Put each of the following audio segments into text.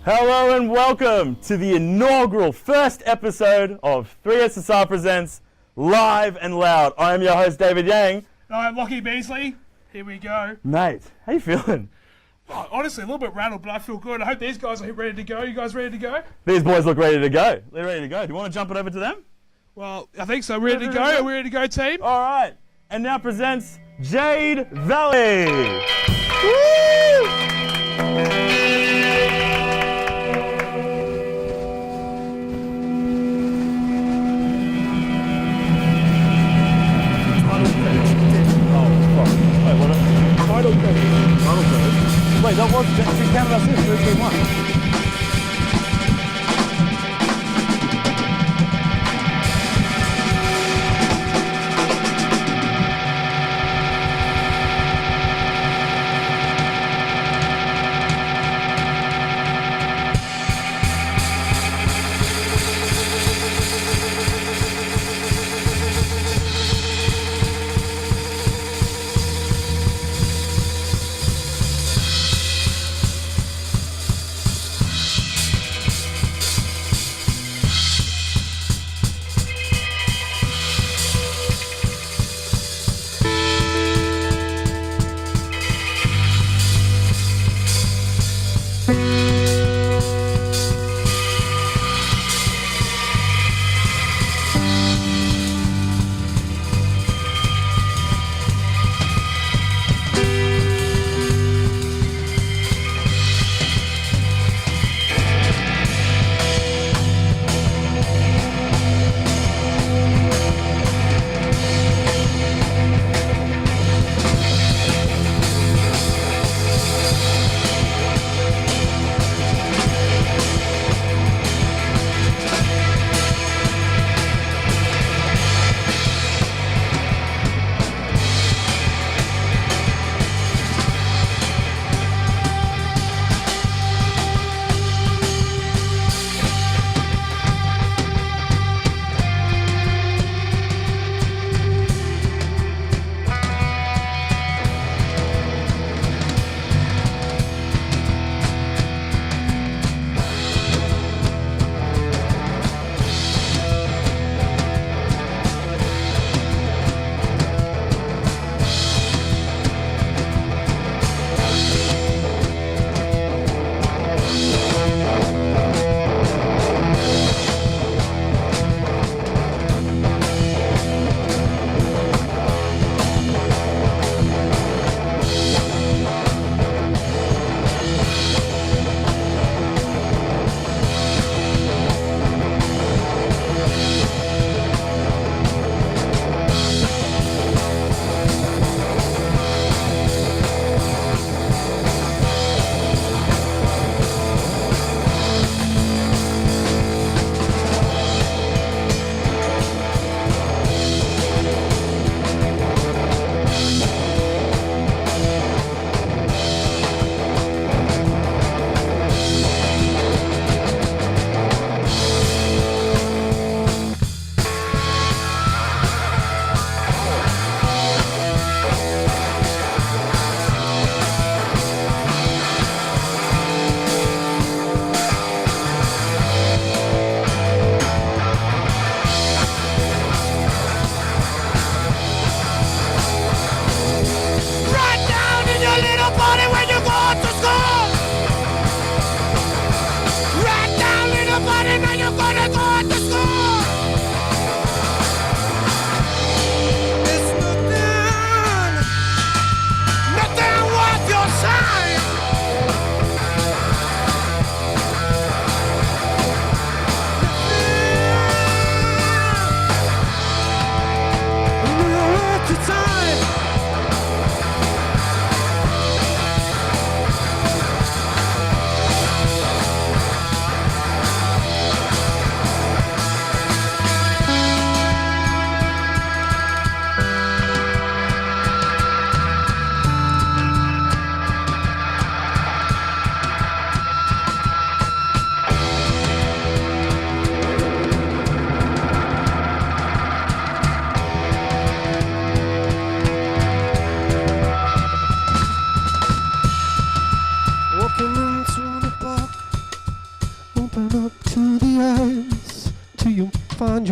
Hello and welcome to the inaugural first episode of 3SSR Presents Live and Loud. I am your host, David Yang. I'm Lachlan Benzleigh. Here we go. Mate, how you feeling? Oh, honestly, a little bit rattled, but I feel good. I hope these guys are ready to go. You guys ready to go? These boys look ready to go. They're ready to go. Do you want to jump it over to them? Well, I think so. Ready to go? Are we ready to go, team? All right. And now presents Jade Valley. Woo! Wait, that was Canada 6, 3, 1.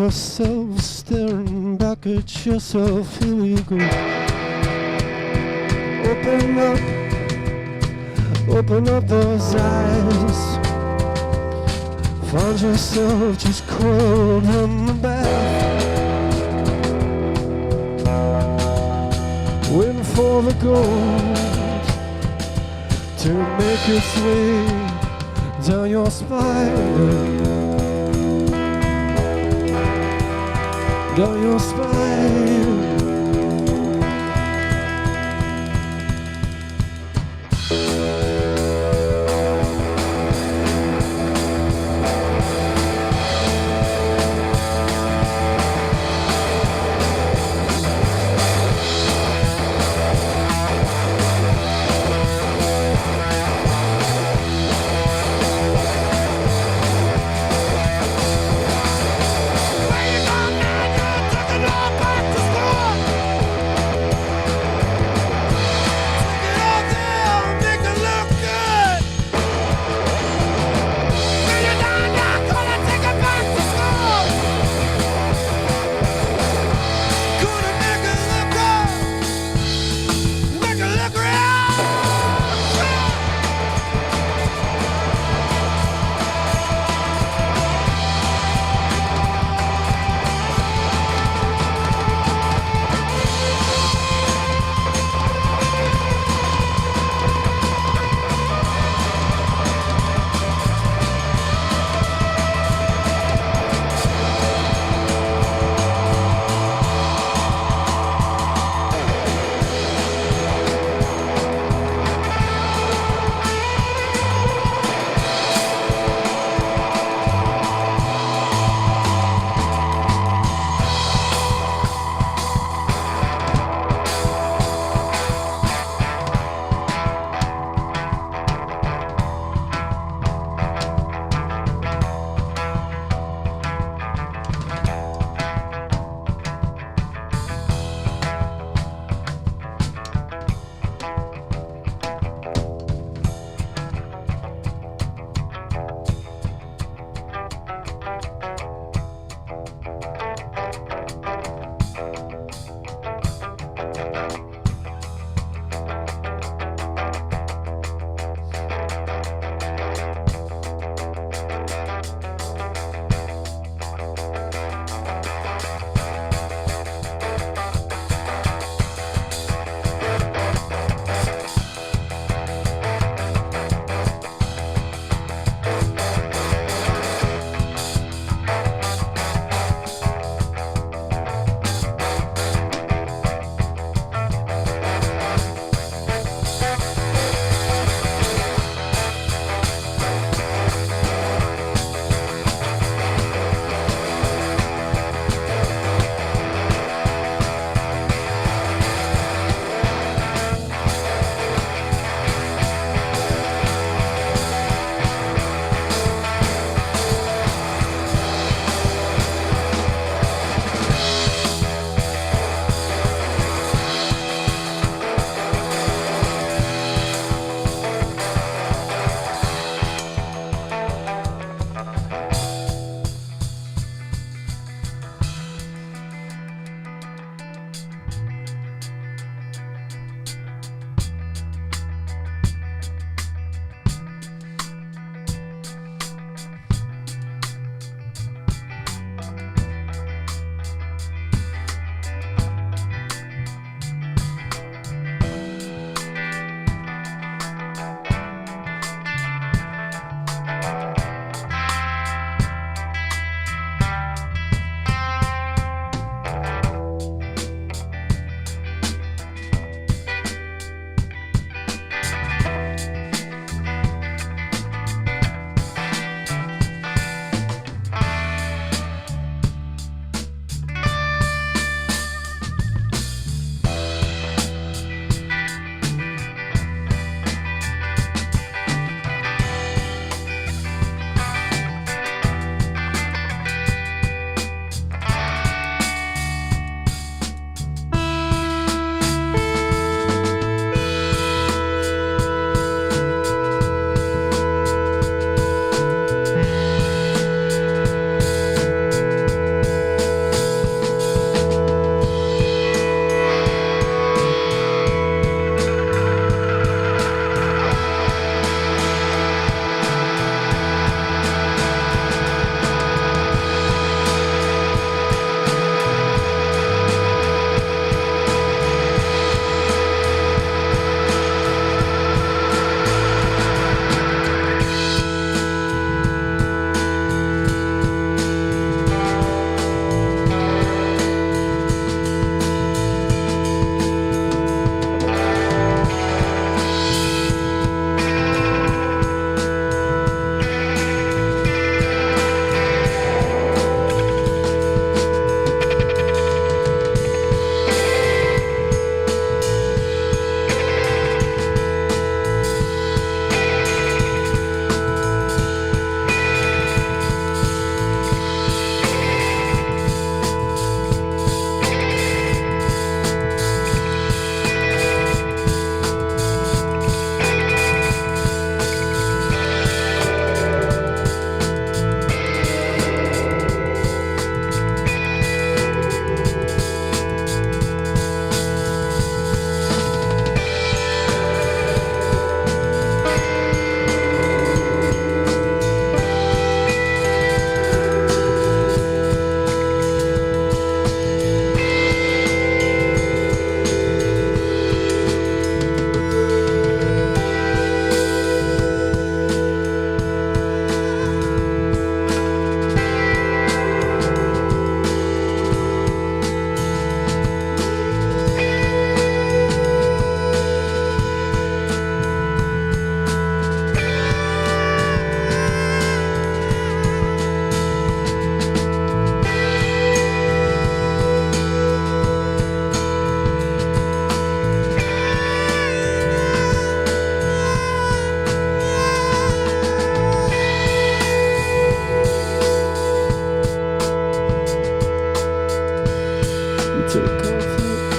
yourself, staring back at yourself. Here we go. Open up those eyes. Find yourself just coiled in the bath, waiting for the gold to make its way down your spine, down your spine.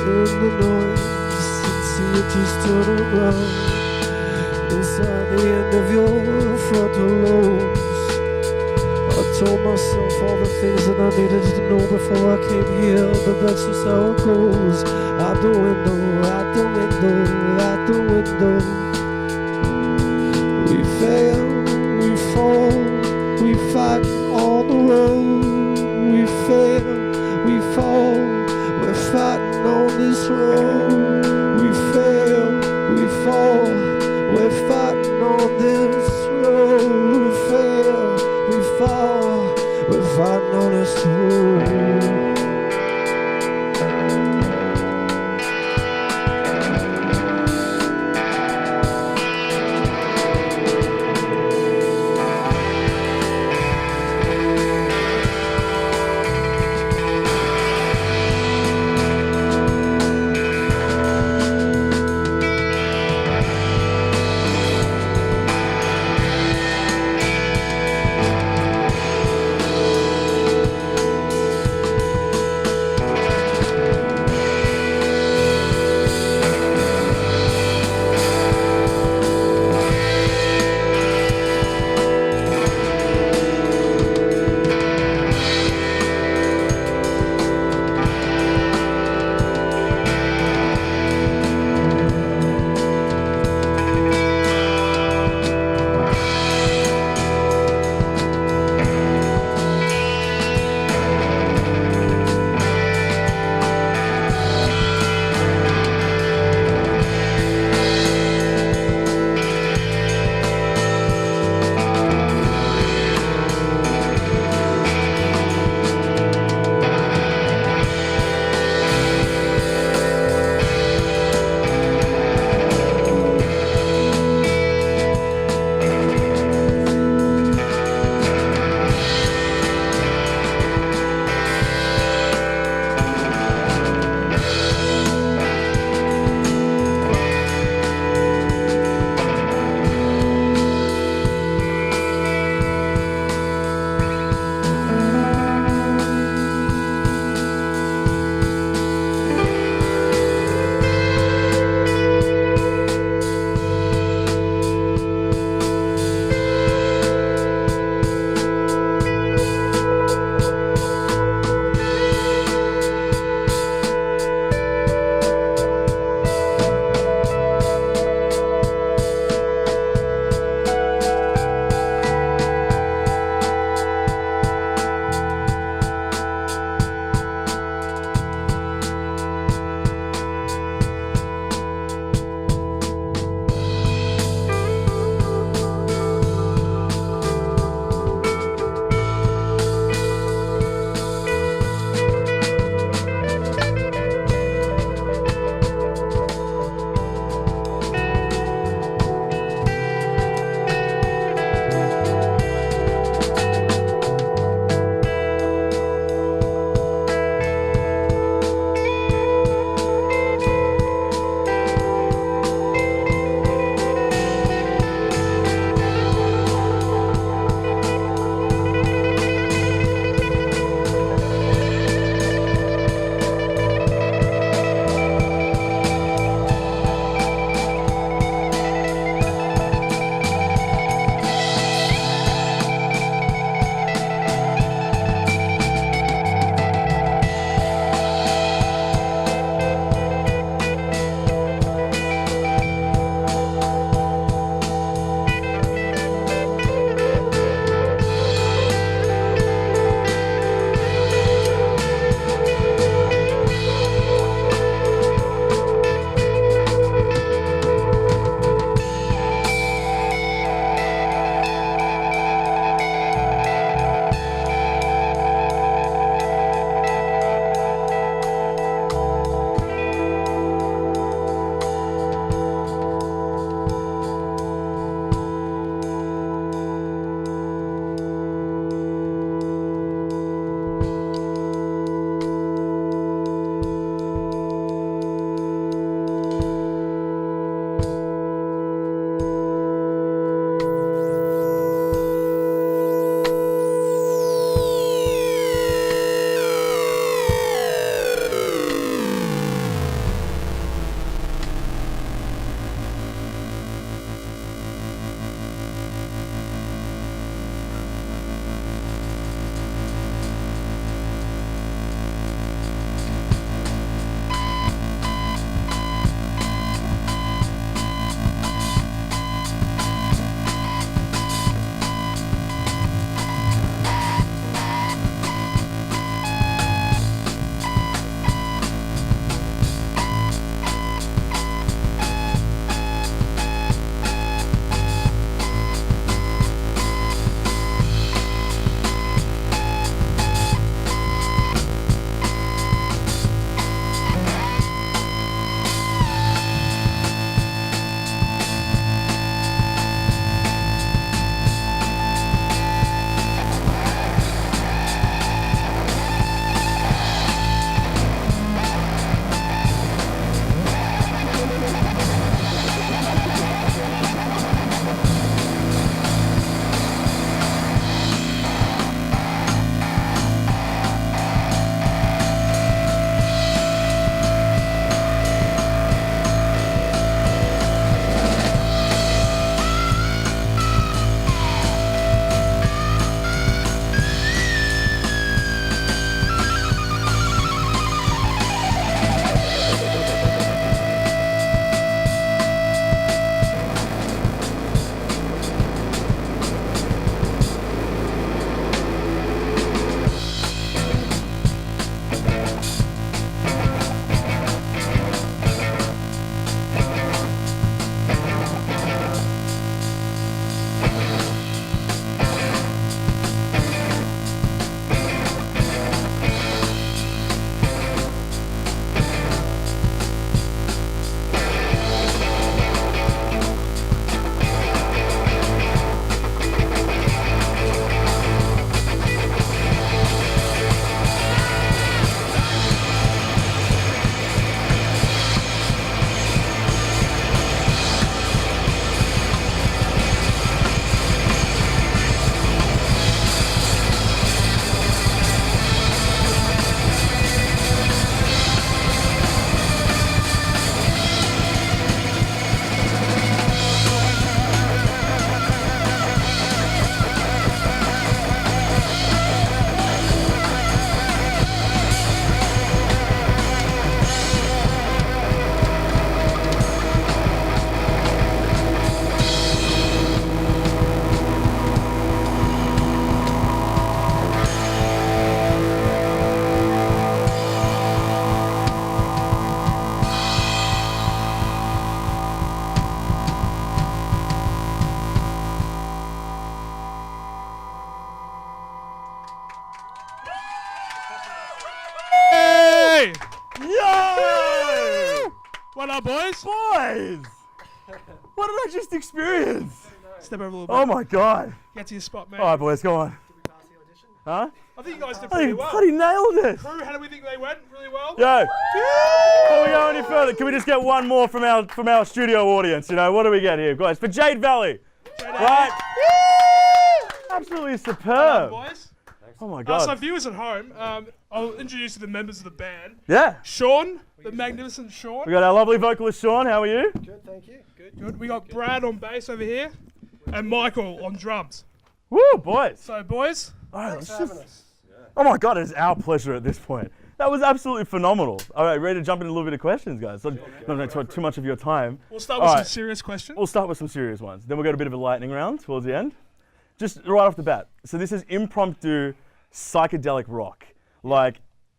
in the noise, see you just turn around. Inside the end of your frontal lobes, I told myself all the things that I needed to know before I came here, but that's just how it goes. Out the window, out the window, out the window. We fail, we fall, we fight on the road. We fail, we fall, we're fighting on this road. We fail, we fall, we're fighting on this road. We fail, we fall, we're fighting on this road. What up, boys? Boys! What did I just experience? Step over a little bit. Oh my god. Get to your spot, man. All right, boys, go on. Huh? I think you guys did I pretty think well. bloody nailed it. Crew, how do we think they went? Really well? Yo, before we go any further, can we just get one more from our studio audience? You know, what do we get here, guys? For Jade Valley, right? Absolutely Well superb. done, boys. Oh my god. So viewers at home, I'll introduce you to the members of the band. Yeah. Sean, the magnificent Sean. We got our lovely vocalist Sean. How are you? Good, thank you. Good. We got Brad on bass over here, and Michael on drums. Woo, boys. So, boys, All right, Thanks let's for having just. us. Oh my god, it is our pleasure at this point. That was absolutely phenomenal. All right, ready to jump into a little bit of questions, guys? So, not take too much of your time. we'll start with All some right. serious questions. We'll start with some serious ones. Then we'll go to a bit of a lightning round towards the end. Just right off the bat. So this is impromptu psychedelic rock. Like,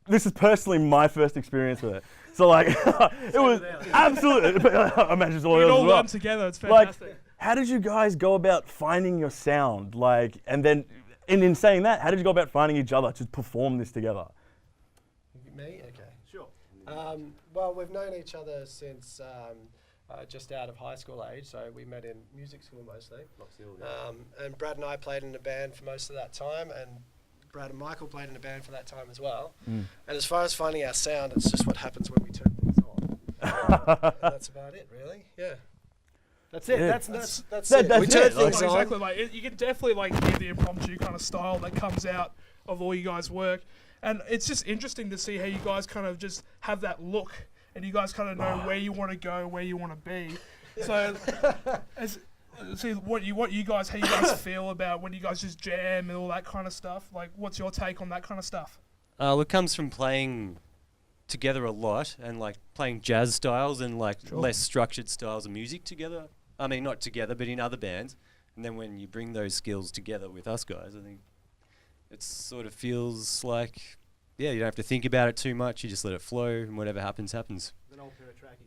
this is personally my first experience with it. So like, it was absolutely. I imagine it's all We yours all as well. learn together. It's Like, fantastic. how did you guys go about finding your sound? Like, and then, in saying that, how did you go about finding each other to perform this together? Me? Okay. Sure. Well, we've known each other since just out of high school age, so we met in music school mostly. And Brad and I played in a band for most of that time, and Brad and Michael played in a band for that time as well. And as far as finding our sound, it's just what happens when we turn things on. And that's about it, really. Yeah. That's it. Yeah. That's That- it. that's We turn it. things on. Exactly. Like, you can definitely hear the impromptu kind of style that comes out of all you guys' work, and it's just interesting to see how you guys kind of just have that look, and you guys kind of know where you want to go, where you want to be. So, see what you guys, how you guys feel about when you guys just jam and all that kind of stuff. Like, what's your take on that kind of stuff? Well, it comes from playing together a lot and like playing jazz styles and like less structured styles of music together. I mean, not together, but in other bands. And then when you bring those skills together with us guys, I think it sort of feels like, yeah, you don't have to think about it too much. You just let it flow, and whatever happens, happens. An old pair of trackies.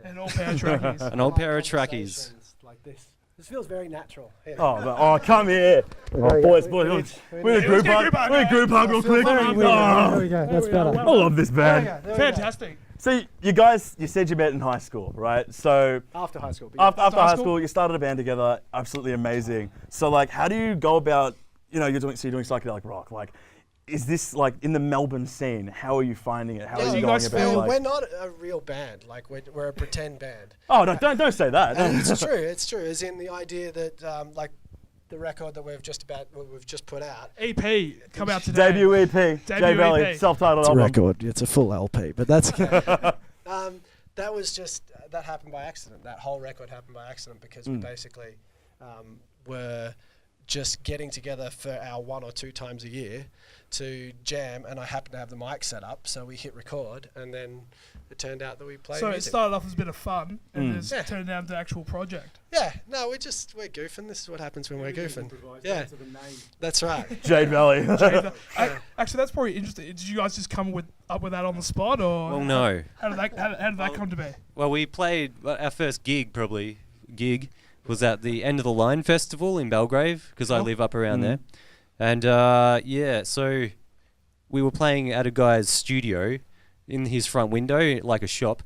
And all power trackies. An old pair of trackies. Conversations like this. This feels very natural. Yeah. Oh, come here. Oh, boys, we're a group hug. We're a group hug real quick. There we Oh, go. That's better. I love this band. There we go. Fantastic. So you guys, you said you met in high school, right? So After high school. after high high school? school, you started a band together. Absolutely amazing. So like, how do you go about, you're doing psychedelic rock. Like, is this like in the Melbourne scene? How are you finding it? How Yeah, are you you going guys about? feel- Like, we're not a real band. Like we're a pretend band. oh no, don't say that. And it's true. It's true. As in the idea that like the record that we've just put out. EP come out today. Debut EP, J Valley, EP. self-titled album. record. It's a full LP, but that's that was just that happened by accident. That whole record happened by accident because we basically were just getting together for our 1 or 2 times a year to jam, and I happened to have the mic set up, so we hit record, and then it turned out that we played So it music. started off as a bit of fun, and it's Yeah. turned down to actual project. Yeah, no, we're goofing. This is what happens when we're goofing. Yeah, that's right. Jade Valley. Actually, that's probably interesting. Did you guys just come up with that on the spot, or Well, no. How did that come to be? Well, we played our first gig was at the End of the Line Festival in Belgrave because I live up around there. And yeah, so we were playing at a guy's studio in his front window, like a shop,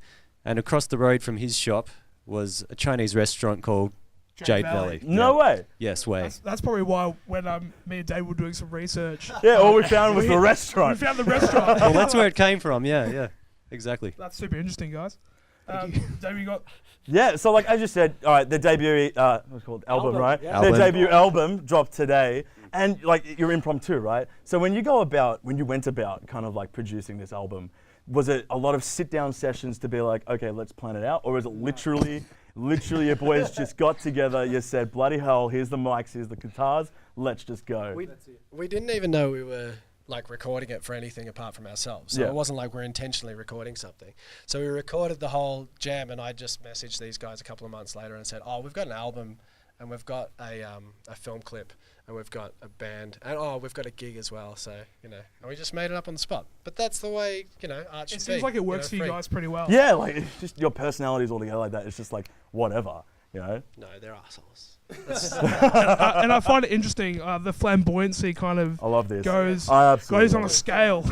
and across the road from his shop was a Chinese restaurant called Jade Valley. No way. Yes, way. That's probably why when me and Dave were doing some research, Yeah, all we found was the we restaurant. found the restaurant. Well, that's where it came from. Yeah, exactly. That's super interesting, guys. Dave, you got Yeah, so like as you said, all right, the debut, what's it called, album, right? yeah. Their Album. debut album dropped today, and like you're impromptu, right? So when you went about kind of like producing this album, was it a lot of sit-down sessions to be like, okay, let's plan it out, or is it literally your boys just got together, you said, bloody hell, here's the mics, here's the guitars, let's just go. We didn't even know we were like recording it for anything apart from ourselves. So Yeah. it wasn't like we're intentionally recording something. So we recorded the whole jam, and I just messaged these guys a couple of months later and said, "Oh, we've got an album, and we've got a film clip, and we've got a band, and we've got a gig as well." So and we just made it up on the spot. But that's the way art should it be. seems like it works for you free. guys pretty well. Yeah, like it's just your personalities all together like that. It's just like whatever. You know? No, they're assholes. And I find it interesting, the flamboyancy kind of I love this. goes I absolutely on love a it. scale.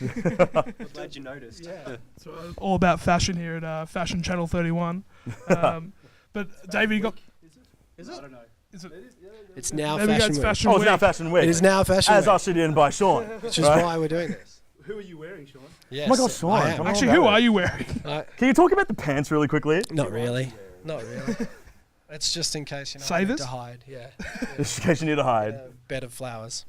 I'm glad you noticed. Yeah. So, all about fashion here at Fashion Channel 31. But David, you got... Is it? I don't know. Is it? It's now There we go, Fashion it's Week. Fashion Oh, it's Week. now Fashion Week. It is now Fashion As Week, ushered in by Sean. which is right? why we're doing this. Who are you wearing, Sean? Yes, Oh my God, Sean, I am. come on. Actually, who are you wearing? Can you talk about the pants really quickly? Not really. Not really. It's just in case, you know, I need Savers? to hide. Yeah. Just in case you need to hide. A bed of flowers.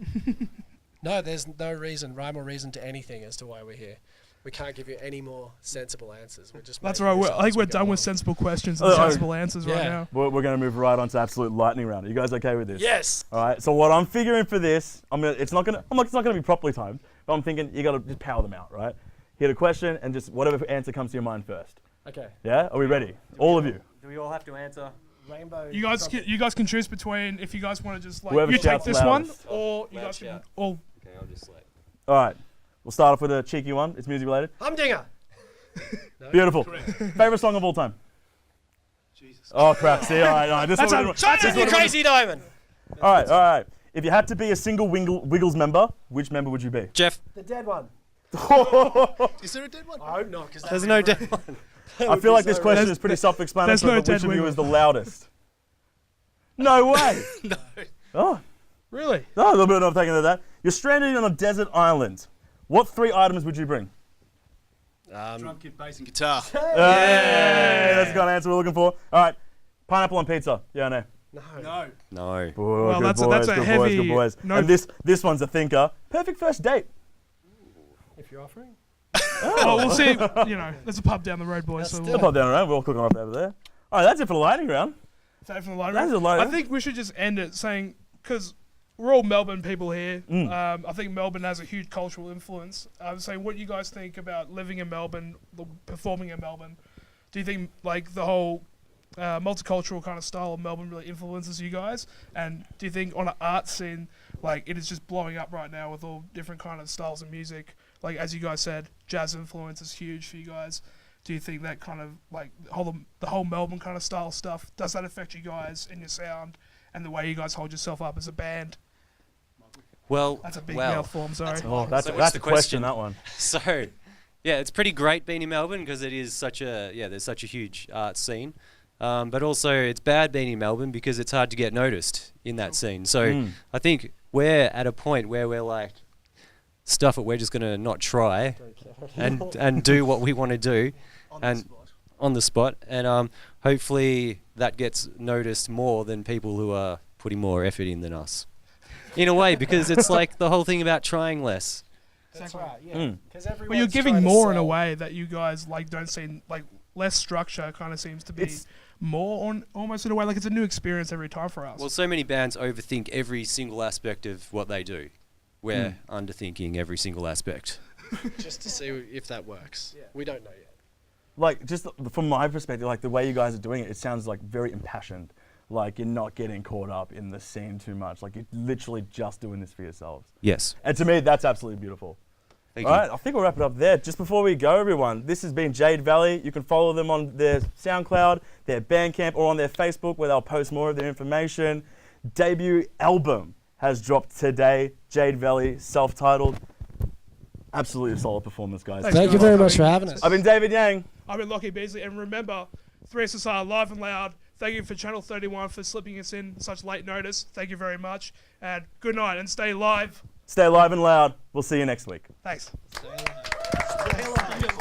No, there's no reason, rhyme or reason to anything as to why we're here. We can't give you any more sensible answers. We're just That's making right. this I up think as we're we go done with along. sensible questions and Oh, sensible answers right yeah. now. We're going to move right on to absolute lightning round. Are you guys okay with this? Yes. All right. So what I'm figuring for this, it's not gonna be properly timed, but I'm thinking you got to just power them out, right? Hit a question and just whatever answer comes to your mind first. Okay. Yeah. Are we ready? All of you. Do we all have to answer? Rainbow. You guys can choose between if you guys want to just like Whoever you take shouts this one loudest. or you Loud guys can shout. all. Okay, I'll just like. All right. We'll start off with a cheeky one. It's music related. Humdinger. Beautiful. Favorite song of all time. Jesus. Oh crap! See, all right. This That's one. a- Shut up, you crazy diamond. All right. If you had to be a single Wiggles member, which member would you be? Jeff, The dead one. Is there a dead one? I hope not, because there's no dead one. I feel like this question There's- is pretty self-explanatory. there's no but which dead of you Wiggle. is the loudest? No way. No. Oh, Really? no, a little bit of taking to that. You're stranded on a desert island. What 3 items would you bring? Drum kit, bass, and guitar. Hey, that's the kind of answer we're looking for. All right, pineapple on pizza. Yeah, I know. No. No. Oh, Well, good that's a boys, heavy- good boys. no- And this one's a thinker. Perfect first date. if you're offering. Oh, we'll see. You know, there's a pub down the road, boys. So That's I'll we'll pop down around. We're all cooking off over there. All right, that's it for the lightning round. take from the line. That is a line. I think we should just end it saying because we're all Melbourne people here. I think Melbourne has a huge cultural influence. I'm saying, what do you guys think about living in Melbourne, performing in Melbourne? Do you think like the whole multicultural kind of style of Melbourne really influences you guys? And do you think on an art scene, like it is just blowing up right now with all different kind of styles of music? Like as you guys said, jazz influence is huge for you guys. Do you think that kind of like the whole Melbourne kind of style stuff, does that affect you guys in your sound and the way you guys hold yourself up as a band? Well, That's a big well. mouthful, I'm sorry. Oh, that's So a what's the question. question? That one. So, yeah, it's pretty great being in Melbourne because it is there's such a huge art scene. But also it's bad being in Melbourne because it's hard to get noticed in that scene. So I think we're at a point where we're like, stuff it, we're just gonna not try and do what we want to do on the spot, and hopefully that gets noticed more than people who are putting more effort in than us. In a way, because it's like the whole thing about trying less. That's right, yeah. But you're giving more in a way that you guys like don't seem like less structure kind of seems to be more on almost in a way like it's a new experience every time for us. Well, so many bands overthink every single aspect of what they do. We're underthinking every single aspect. Just to see if that works. Yeah. We don't know yet. Like just from my perspective, like the way you guys are doing it, it sounds like very impassioned. Like you're not getting caught up in the scene too much. Like you're literally just doing this for yourselves. Yes. And to me, that's absolutely beautiful. Thank All you. right, I think we'll wrap it up there. Just before we go, everyone, this has been Jade Valley. You can follow them on their SoundCloud, their Bandcamp, or on their Facebook, where they'll post more of their information. Debut album has dropped today, Jade Valley, self-titled. Absolutely a solid performance, guys. Thanks, Thank you guys. very much for having us. I've been David Yang. I've been Lachlan, and remember, 3SSR live and loud. Thank you for Channel 31 for slipping us in such late notice. Thank you very much, and good night, and stay live. Stay live and loud. We'll see you next week. Thanks. Stay alive.